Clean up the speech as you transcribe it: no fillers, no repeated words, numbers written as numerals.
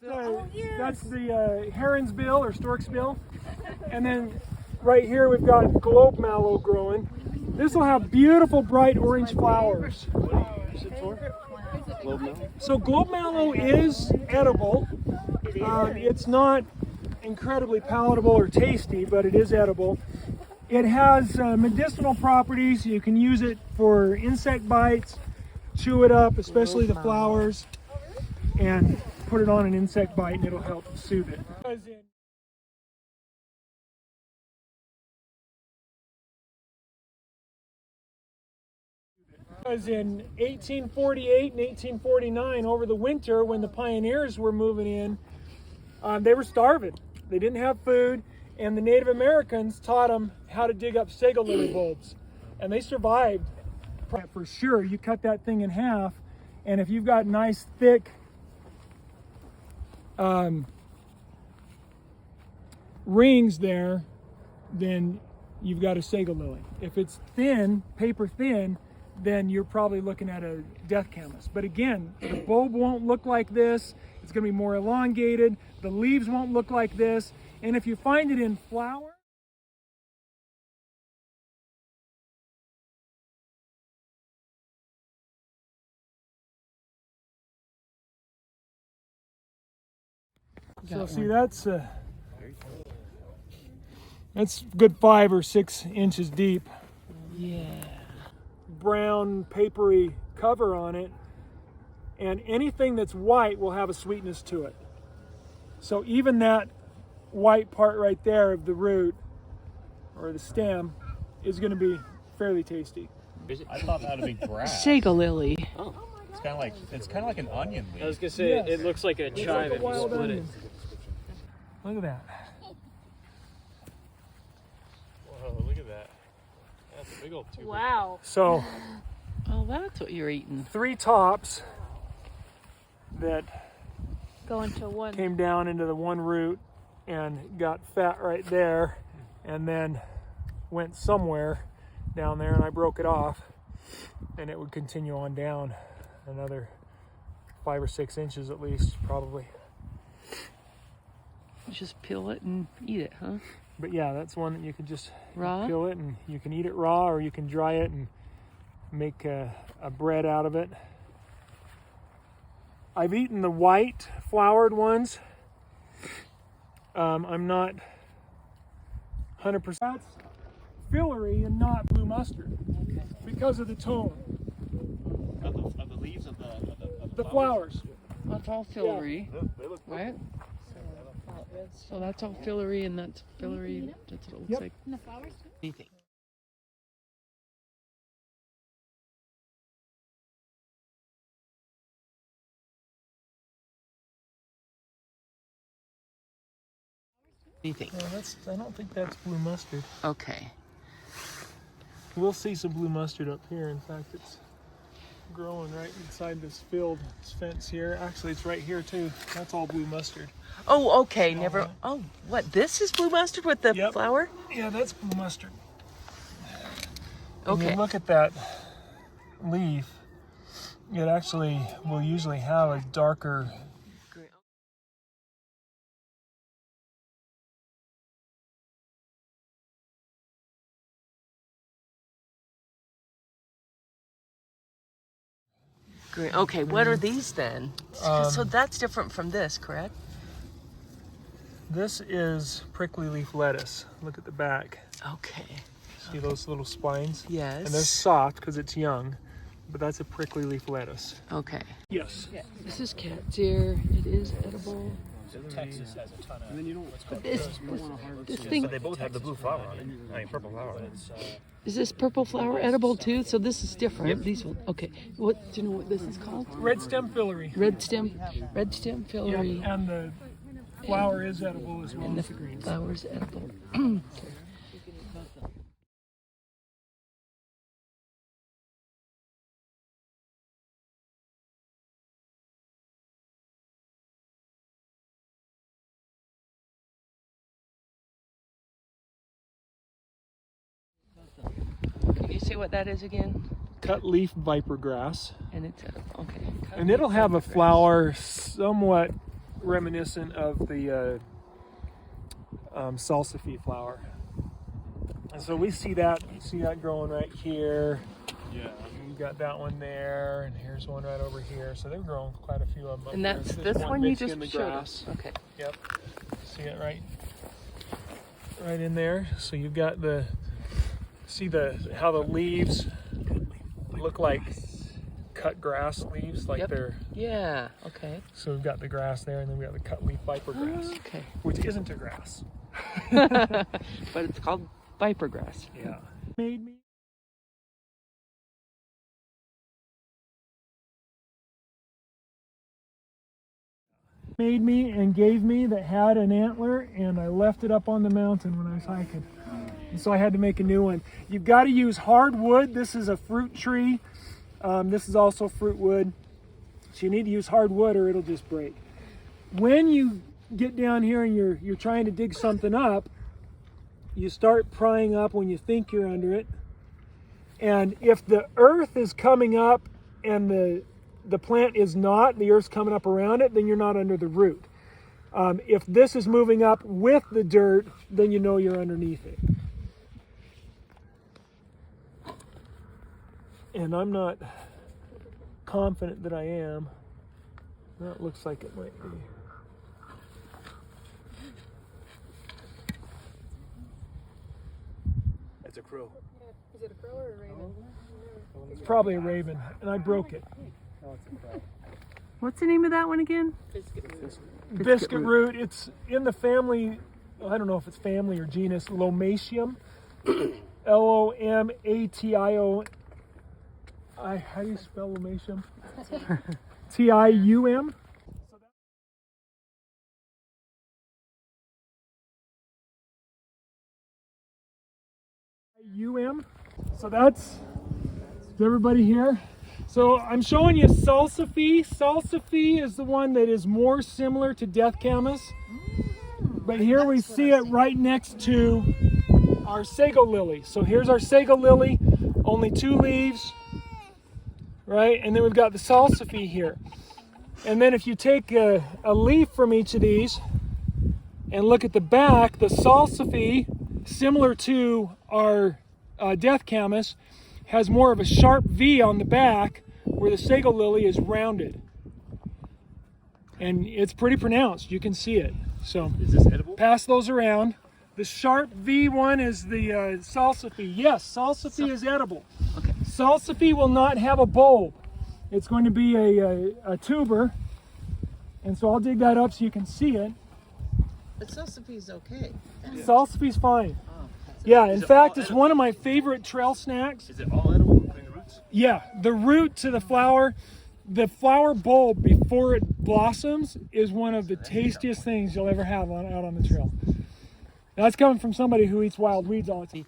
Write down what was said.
That's the heron's bill or stork's bill. And then right here we've got globe mallow growing. This will have beautiful bright orange flowers. So globe mallow is edible. It's not incredibly palatable or tasty, but it is edible. It has medicinal properties. You can use it for insect bites, chew it up, especially the flowers, and put it on an insect bite and it'll help soothe it. Because in 1848 and 1849, over the winter, when the pioneers were moving in, they were starving. They didn't have food, and the Native Americans taught them how to dig up sago lily bulbs, and they survived. For sure, you cut that thing in half, and if you've got nice thick rings there, then you've got a sago lily. If it's thin, paper thin, then you're probably looking at a death camas. But again, the bulb won't look like this. It's going to be more elongated. The leaves won't look like this. And if you find it in flower, so see, that's good 5 or 6 inches deep. Yeah. Brown papery cover on it, and anything that's white will have a sweetness to it. So even that white part right there of the root or the stem is going to be fairly tasty. I thought that would be grass. Sago lily. Oh. It's kind of like an onion leaf. I was gonna say it looks like a chive if you split it. Look at that. Whoa, look at that. That's a big old tuber. Wow. So Oh, that's what you're eating. 3 tops that Go into one. came down into the one root and got fat right there, and then went somewhere down there, and I broke it off, and it would continue on down another 5 or 6 inches at least, probably. Just peel it and eat it, huh? But yeah, that's one that you can just Raw? peel it, and you can eat it raw, or you can dry it and make a bread out of it. I've eaten the white flowered ones. I'm not 100%. That's fillery and not blue mustard because of the tone. Of the leaves of The flowers. That's all fillery, They look right? So that's all fillery, and that's fillery. That's what it looks Yep. like. And the flowers? Anything. Anything. I don't think that's blue mustard. Okay. We'll see some blue mustard up here. In fact, it's growing right inside this field, this fence here. Actually, it's right here too. That's all blue mustard. Oh, okay. Never. Oh, what? This is blue mustard with the Yep. flower? Yeah, that's blue mustard. And Okay. you look at that leaf, it actually will usually have a darker. Great. Okay, what are these then? So that's different from this, correct? This is prickly leaf lettuce. Look at the back. Okay. See those little spines? Yes. And they're soft because it's young, but that's a prickly leaf lettuce. Okay. Yes. This is cat's ear. It is edible. Texas has a ton of. And then you know what's called This thing, But they both have the blue flower on it. I mean, purple flower on it. is this purple flower edible too? So this is different. These ones. Okay. What do you know what this is called? Red stem fillery. Red stem fillery. Yep. And the flower is edible as well And as the the greens. flower's edible. Can you say what that is again? Cut leaf viper grass. And it's edible. Okay. And it'll have a flower somewhat reminiscent of the salsify flower. And so we see that growing right here. Yeah. We've got that one there, and here's one right over here. So they've grown quite a few of them. Up And there. that's There's this one you mixed just in the showed grass. us. Okay. Yep. See it right in there. So you've got how the leaves look like cut grass leaves, like Yep. they're. Yeah. Okay. So we've got the grass there, and then we got the cut leaf viper grass, Okay. which isn't a grass. But it's called viper grass. Yeah. Made me and gave me that had an antler, and I left it up on the mountain when I was hiking. And so I had to make a new one. You've got to use hardwood. This is a fruit tree. This is also fruit wood. So you need to use hardwood or it'll just break. When you get down here and you're trying to dig something up, you start prying up when you think you're under it. And if the earth is coming up and the plant is not, the earth's coming up around it, then you're not under the root. If this is moving up with the dirt, then you know you're underneath it. And I'm not confident that I am. That looks like it might be. It's a crow. Is it a crow or a raven? It's probably a raven, and I broke it. What's the name of that one again? Biscuit root. It's in the family, I don't know if it's family or genus, Lomatium. Lomation. How do you spell Lomatium? Tium. So that's, is everybody here? So I'm showing you salsify. Salsify is the one that is more similar to death camas. But here we see it right next to our sago lily. So here's our sago lily, only 2 leaves, right? And then we've got the salsify here. And then if you take a leaf from each of these and look at the back, the salsify, similar to our death camas, has more of a sharp V on the back, where the sago lily is rounded. And it's pretty pronounced, you can see it. So Is this edible? pass those around. The sharp V one is the salsify. Yes, salsify is edible. Okay. Salsify will not have a bulb. It's going to be a tuber. And so I'll dig that up so you can see it. But salsify is okay. Salsify's fine. Yeah, in fact, it's one of my favorite trail snacks. Is it all edible, including the roots? Yeah, the root to the flower bulb before it blossoms is one of the tastiest things you'll ever have out on the trail. That's coming from somebody who eats wild weeds all the time.